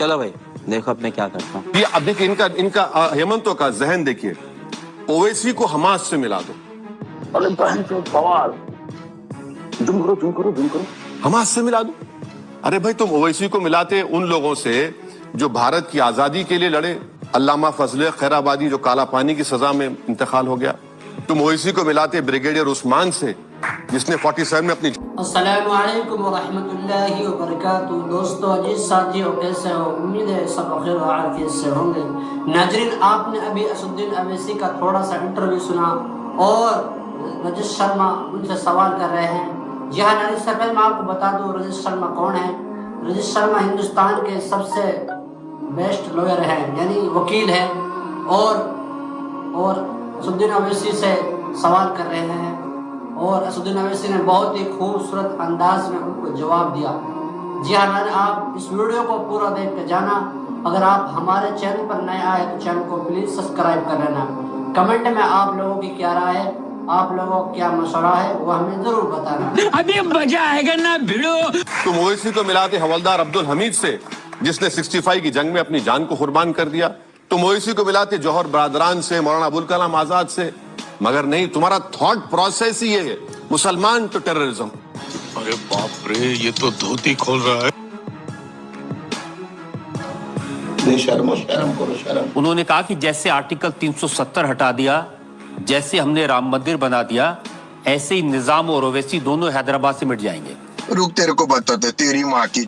चलो भाई देखो अब मैं क्या करता हूँ। ये अब देखिए इनका हेमंतो का जहन देखिए, ओवैसी को हमास से मिला दो। अरे बहन से सवाल जुम करो हमास से मिला दो। अरे भाई तुम ओवैसी को मिलाते उन लोगों से जो भारत की आजादी के लिए लड़े, अल्लामा फजले खैराबादी जो काला पानी की सजा में इंतकाल हो गया। तुम ओवैसी को मिलाते ब्रिगेडियर उस्मान से जिसने 47 में अपनी। अस्सलामु अलैकुम व रहमतुल्लाहि व बरकातुहू। दोस्तों अजीज साथियों कैसे हो, उम्मीद है सब खैर व आफियत से होंगे। नाजरीन आपने अभी असदुद्दीन अवैसी का थोड़ा सा इंटरव्यू सुना और रजत शर्मा उनसे सवाल कर रहे हैं। यहाँ नाज़रीन से पहले मैं आपको बता दूँ रजत शर्मा कौन है। रजत शर्मा हिंदुस्तान के सबसे बेस्ट लॉयर हैं, यानी वकील हैं, और असदुद्दीन अवैसी से सवाल कर रहे हैं और असदुद्दीन अवैसी ने बहुत ही खूबसूरत अंदाज में उनको जवाब दिया। जी हाँ, आप इस वीडियो को पूरा देख कर जाना। अगर आप हमारे चैनल पर नए आए तो चैनल को प्लीज सब्सक्राइब कर लेना। कमेंट में आप लोगों की क्या राय है, आप लोगों का क्या मशवरा है वो हमें जरूर बताना। अभी मजा आएगा ना भिड़ो। तुम ओवैसी को मिलाते हवलदार अब्दुल हमीद से जिसने 65 की जंग में अपनी जान को कुर्बान कर दिया। तुम ओवैसी को मिलाते जौहर बरदरान से, मौलाना अबुल कलाम आजाद से। मगर नहीं, तुम्हारा थॉट प्रोसेस ही है मुसलमान तो टेररिज्म। अरे बाप रे, ये तो धोती खोल रहा है। शर्म करो शर्म। उन्होंने कहा कि जैसे आर्टिकल 370 हटा दिया, जैसे हमने राम मंदिर बना दिया, ऐसे ही निजाम और ओवैसी दोनों हैदराबाद से मिट जाएंगे। रुक, तेरे को बताते तेरी माँ की।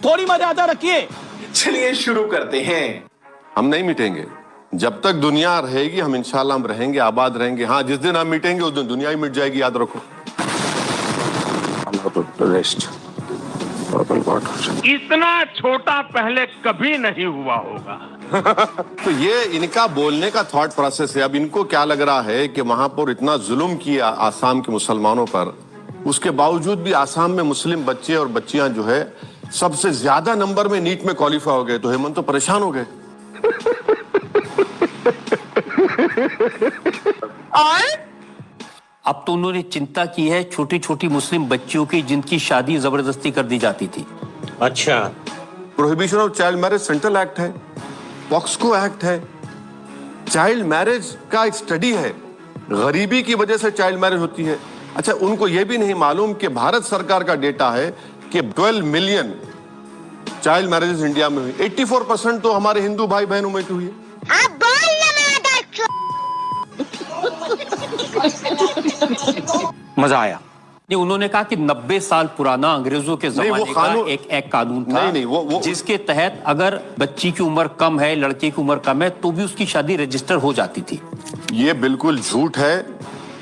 थोड़ी मर्यादा रखिए। चलिए शुरू करते हैं। हम नहीं मिटेंगे जब तक दुनिया रहेगी, हम इंशाल्लाह हम रहेंगे, आबाद रहेंगे। हाँ, जिस दिन हम मिटेंगे उस दिन दुनिया ही मिट जाएगी, याद रखो। इतना छोटा पहले कभी नहीं हुआ होगा। तो ये इनका बोलने का थॉट प्रोसेस है। अब इनको क्या लग रहा है कि वहां पर इतना जुल्म किया आसाम के मुसलमानों पर, उसके बावजूद भी आसाम में मुस्लिम बच्चे और बच्चियां जो है सबसे ज्यादा नंबर में नीट में क्वालिफाई हो गए, तो हेमंत तो परेशान हो गए। अब तो उन्होंने चिंता की है छोटी छोटी मुस्लिम बच्चियों की जिनकी शादी जबरदस्ती कर दी जाती थी। अच्छा, prohibition of child marriage central act है, पॉक्सको एक्ट है। चाइल्ड मैरिज का एक स्टडी है, गरीबी की वजह से चाइल्ड मैरिज होती है। अच्छा, उनको यह भी नहीं मालूम कि भारत सरकार का डेटा है कि 12 मिलियन चाइल्ड मैरिजेस इंडिया में हुई, 84% तो हमारे हिंदू भाई बहनों में हुई है। मजा आया। नहीं, उन्होंने कहा कि 90 साल पुराना अंग्रेजों के जमाने का एक कानून था। नहीं, वो जिसके तहत अगर बच्ची की उम्र कम है, लड़के की उम्र कम है, तो भी उसकी शादी रजिस्टर हो जाती थी। ये बिल्कुल झूठ है।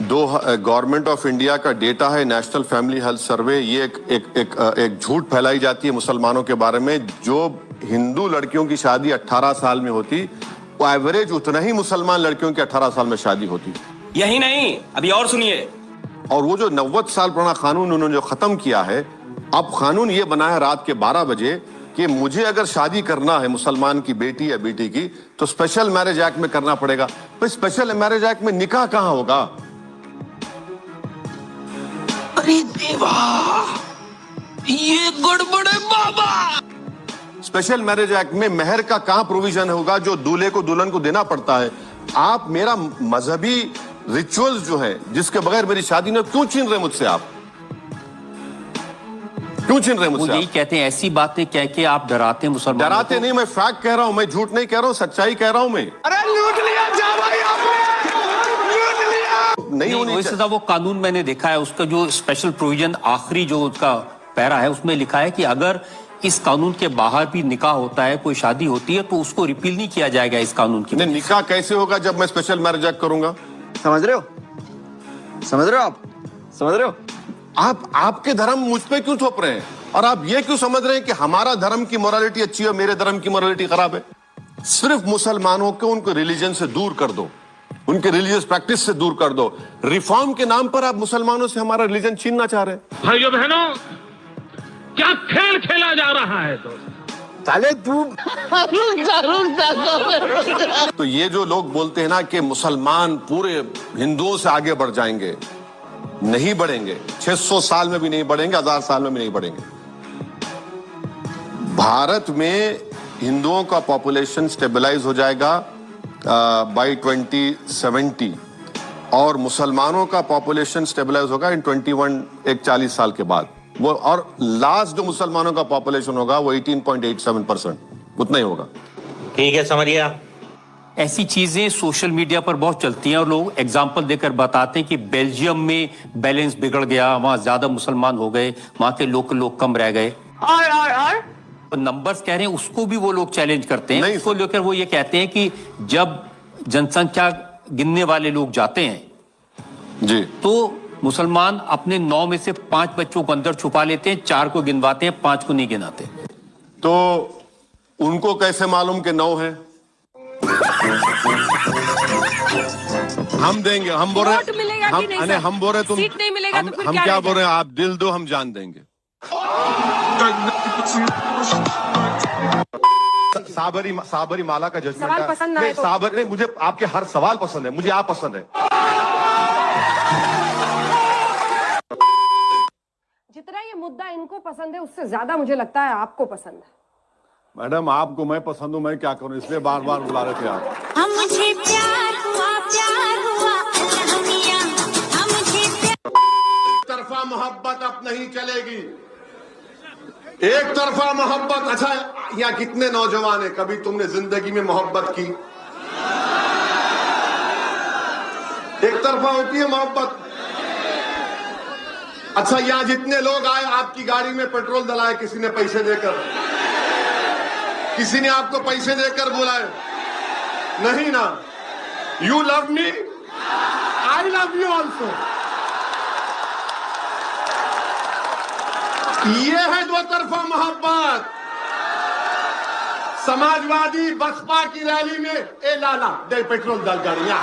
गवर्नमेंट ऑफ इंडिया का डेटा है, नेशनल फैमिली हेल्थ सर्वे। ये एक झूठ फैलाई जाती है मुसलमानों के बारे में। जो हिंदू लड़कियों की शादी 18 साल में होती, वो एवरेज उतना ही मुसलमान लड़कियों की 18 साल में शादी होती। यही नहीं, अभी और सुनिए। और वो जो 90 साल पुराना कानून उन्होंने जो खत्म किया है, अब कानून ये बना है रात के 12 बजे कि मुझे अगर शादी करना है मुसलमान की बेटी या बेटी की, तो स्पेशल मैरिज एक्ट में करना पड़ेगा। भाई स्पेशल मैरिज एक्ट में निकाह कहां होगा? अरे देवा, ये गड़बड़ है बाबा। स्पेशल मैरिज एक्ट में मेहर का कहां प्रोविजन होगा जो दूल्हे को दुल्हन को देना पड़ता है? आप मेरा मजहबी रिचुअल्स जो है जिसके बगैर मेरी शादी न, क्यों छीन रहे मुझसे? आप क्यों छीन रहे मुझसे? यही कहते हैं, ऐसी बातें कह के आप डराते हैं मुसलमानों। डराते नहीं, मैं फैक्ट कह रहा हूं, मैं झूठ नहीं कह रहा हूं, सच्चाई कह रहा हूं मैं। अरे लूट लिया जा भाई आपने, लूट लिया। नहीं होनी वैसे वो कानून मैंने देखा है, उसका जो स्पेशल प्रोविजन आखिरी जो उसका पैरा है उसमें लिखा है कि अगर इस कानून के बाहर भी निकाह होता है, कोई शादी होती है, तो उसको रिपील नहीं किया जाएगा इस कानून की। नहीं, निकाह कैसे होगा जब मैं स्पेशल मैरिज एक्ट करूंगा? समझ रहे हो आप? समझ रहे हो? आप आपके धर्म मुझ पे क्यों थोप रहे हैं? और आप ये क्यों समझ रहे हैं कि हमारा धर्म की मोरालिटी अच्छी है, मेरे धर्म की मोरालिटी खराब है? सिर्फ मुसलमानों को उनको रिलीजन से दूर कर दो, उनके रिलीजियस प्रैक्टिस से दूर कर दो। रिफॉर्म के नाम पर आप मुसलमानों से हमारा रिलीजन छीनना चाह रहे हैं। भाइयों बहनों, क्या खेल खेला जा रहा है? साले तू तो ये जो लोग बोलते हैं ना कि मुसलमान पूरे हिंदुओं से आगे बढ़ जाएंगे, नहीं बढ़ेंगे। 600 साल में भी नहीं बढ़ेंगे, 1000 साल में भी नहीं बढ़ेंगे। भारत में हिंदुओं का पॉपुलेशन स्टेबलाइज हो जाएगा बाय 2070 और मुसलमानों का पॉपुलेशन स्टेबलाइज होगा इन 40 साल के बाद। वो और लास्ट जो मुसलमानों का पॉपुलेशन होगा वो 18.87%, उतना ही होगा। ठीक है, समझिए। ऐसी चीजें सोशल मीडिया पर बहुत चलती हैं और लोग एग्जाम्पल देकर बताते हैं कि बेल्जियम में बैलेंस बिगड़ गया, वहां ज्यादा मुसलमान हो गए, वहां के लोग कम रह गए। और नंबर्स कह रहे हैं, उसको भी वो लोग चैलेंज करते हैं। उसको लेकर वो ये कहते हैं कि जब जनसंख्या गिनने वाले लोग जाते हैं जी तो मुसलमान अपने 9 में से 5 बच्चों को अंदर छुपा लेते हैं, 4 को गिनवाते हैं, 5 को नहीं गिनाते। तो उनको कैसे मालूम कि 9 है? हम देंगे, हम बोल रहे हम बोल रहे तुम सीट नहीं मिलेगा तो फिर हम क्या बोल रहे हैं? आप दिल दो, हम जान देंगे। साबरी माला का जजमेंट पसंद नहीं, नहीं, मुझे आपके हर सवाल पसंद है, मुझे आप पसंद है। जितना ये मुद्दा इनको पसंद है उससे ज्यादा मुझे लगता है आपको पसंद है। मैडम आपको मैं पसंद हूँ, मैं क्या करूँ, इसलिए बार बार बुला रहे थे आप। मुझे प्यार हुआ एक तरफा मोहब्बत अब नहीं चलेगी। एक तरफा मोहब्बत, अच्छा यहाँ कितने नौजवान है, कभी तुमने जिंदगी में मोहब्बत की? एक तरफा होती है मोहब्बत। अच्छा यहाँ जितने लोग आए आपकी गाड़ी में पेट्रोल डलाए, किसी ने पैसे देकर? किसी ने आपको पैसे देकर बुलाए? नहीं ना। You love me, I love you also. ये है दो तरफा मोहब्बत। समाजवादी बसपा की रैली में ए लाला दे पेट्रोल डाल गाड़ियां,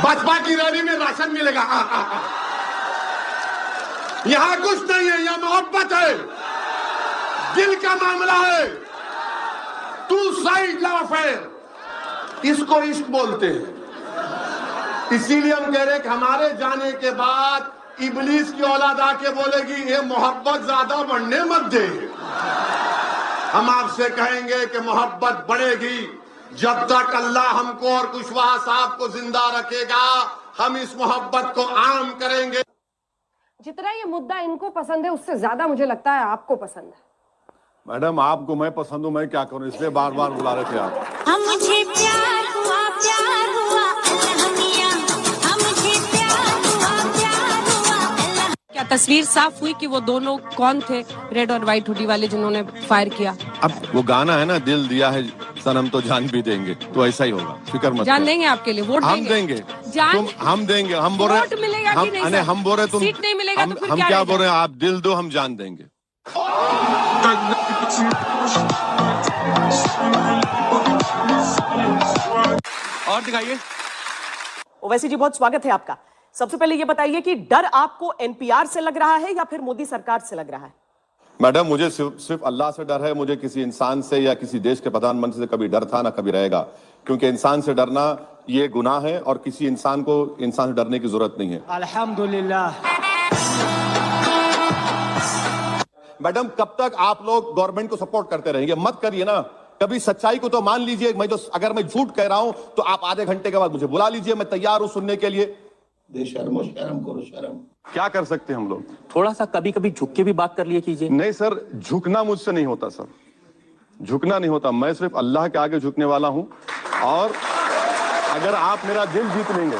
बसपा की रैली में राशन मिलेगा। यहां कुछ नहीं है, यहां मोहब्बत है, दिल का मामला है। टू साइड लव अफेयर, इसको इश्क बोलते हैं। इसीलिए हम कह रहे हैं कि हमारे जाने के बाद इबलीस की औलाद आके बोलेगी ये मोहब्बत ज्यादा बढ़ने मत दे। हम आपसे कहेंगे कि मोहब्बत बढ़ेगी जब तक अल्लाह हमको और कुशवाहा साहब को जिंदा रखेगा। हम इस मोहब्बत को आम करेंगे। जितना ये मुद्दा इनको पसंद है उससे ज्यादा मुझे लगता है आपको पसंद है। मैडम आपको मैं पसंद हूँ, मैं क्या करूँ, इसलिए बार बार बुला रहे थे आप। मुझे प्यार हुआ क्या तस्वीर साफ हुई कि वो दोनों कौन थे, रेड और व्हाइट हुडी वाले जिन्होंने फायर किया? अब वो गाना है ना, दिल दिया है सनम तो जान भी देंगे, तो ऐसा ही होगा, फिक्र मत। जान देंगे आपके लिए, वोट हम देंगे, जान हम देंगे। हम बोल रहे वोट मिलेगा कि नहीं सर? हम बोल रहे तुम सीट नहीं मिलेगा तो फिर हम क्या बोल रहे हैं? आप दिल दो, हम जान देंगे। और दिखाइए। ओवैसी जी, बहुत स्वागत है आपका। सबसे पहले ये बताइए कि डर आपको एनपीआर से लग रहा है या फिर मोदी सरकार से लग रहा है? मैडम मुझे सिर्फ अल्लाह से डर है, मुझे किसी इंसान से या किसी देश के प्रधानमंत्री से कभी डर था ना कभी रहेगा, क्योंकि इंसान से डरना ये गुनाह है और किसी इंसान को इंसान से डरने की जरूरत नहीं है। अल्हम्दुलिल्लाह। मैडम कब तक आप लोग गवर्नमेंट को सपोर्ट करते रहेंगे? मत करिए ना, कभी सच्चाई को तो मान लीजिए। मैं तो अगर मैं झूठ कह रहा हूं तो आप आधे घंटे के बाद मुझे बुला लीजिए, मैं तैयार हूं सुनने के लिए। शर्म करो, शर्म। क्या कर सकते हैं हम लोग? थोड़ा सा कभी कभी झुक के भी बात कर लिया कीजिए। नहीं सर, झुकना मुझसे नहीं होता सर, झुकना नहीं होता। मैं सिर्फ अल्लाह के आगे झुकने वाला हूं। और अगर आप मेरा दिल जीत लेंगे,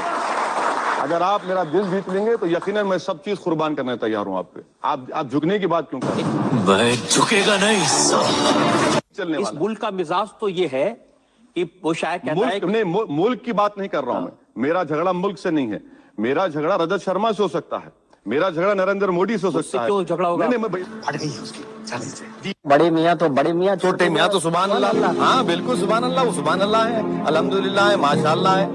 अगर आप मेरा दिल जीत लेंगे तो यकीनन मैं सब चीज कुर्बान करने तैयार हूं आप पे। आप झुकने की बात क्यों कर रहे हैं? मैं झुकेगा नहीं। चलने इस मुल्क का मिजाज तो ये है कि वो शायद कहता है नहीं, मुल्क की बात नहीं कर रहा हूं मैं। मेरा झगड़ा मुल्क से नहीं है, मेरा झगड़ा रजत शर्मा से हो सकता है, मेरा झगड़ा नरेंद्र मोदी से हो सकता है। क्यों झगड़ा होगा? नहीं, बड़े मियाँ तो बड़े मियाँ, छोटे मियाँ तो सुभान अल्लाह। हाँ बिल्कुल सुभान अल्लाह, वो सुभान अल्लाह है, अल्हम्दुलिल्लाह है, माशाअल्लाह है।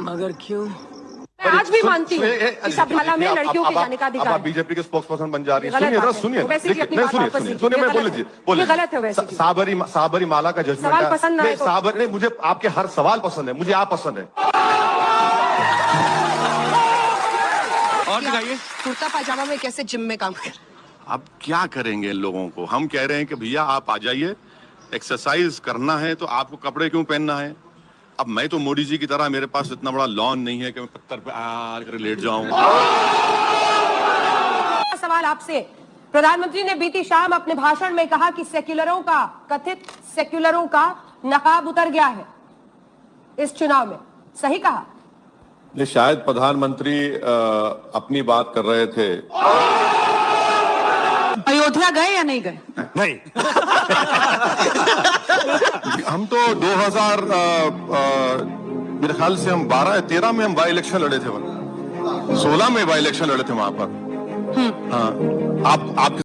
मगर क्यों? मैं आज भी मानती हूँ कि सभाला में लड़कियों के जाने का अधिकार है। बीजेपी के स्पोक्स पर्सन बन जा रही है। सुनिए, सुनिए, मैं बोल लीजिए। गलत है वैसे। साबरी माला का जजमेंट सवाल पसंद नहीं, नहीं, मुझे आपके हर सवाल पसंद है, मुझे आप पसंद है। और दिखाइए। कुर्ता पाजामा में कैसे जिम में काम कर? अब क्या करेंगे इन लोगों को? हम कह रहे हैं कि भैया आप आ जाइए, एक्सरसाइज करना है तो आपको कपड़े क्यों पहनना है? अब मैं तो मोदी जी की तरह, मेरे पास इतना बड़ा लॉन नहीं है कि मैं पत्थर पे कर लेट जाऊं। सवाल आपसे, प्रधानमंत्री ने बीती शाम अपने भाषण में कहा कि सेक्युलरों का, कथित सेक्युलरों का नकाब उतर गया है इस चुनाव में, सही कहा? ये शायद प्रधानमंत्री अपनी बात कर रहे थे। अयोध्या गए या नहीं गए? नहीं। हम तो 2000 मेरे ख्याल से हम 12 या 13 में हम बाई इलेक्शन लड़े थे, 16 में बाई इलेक्शन लड़े थे वहां पर। हाँ, आप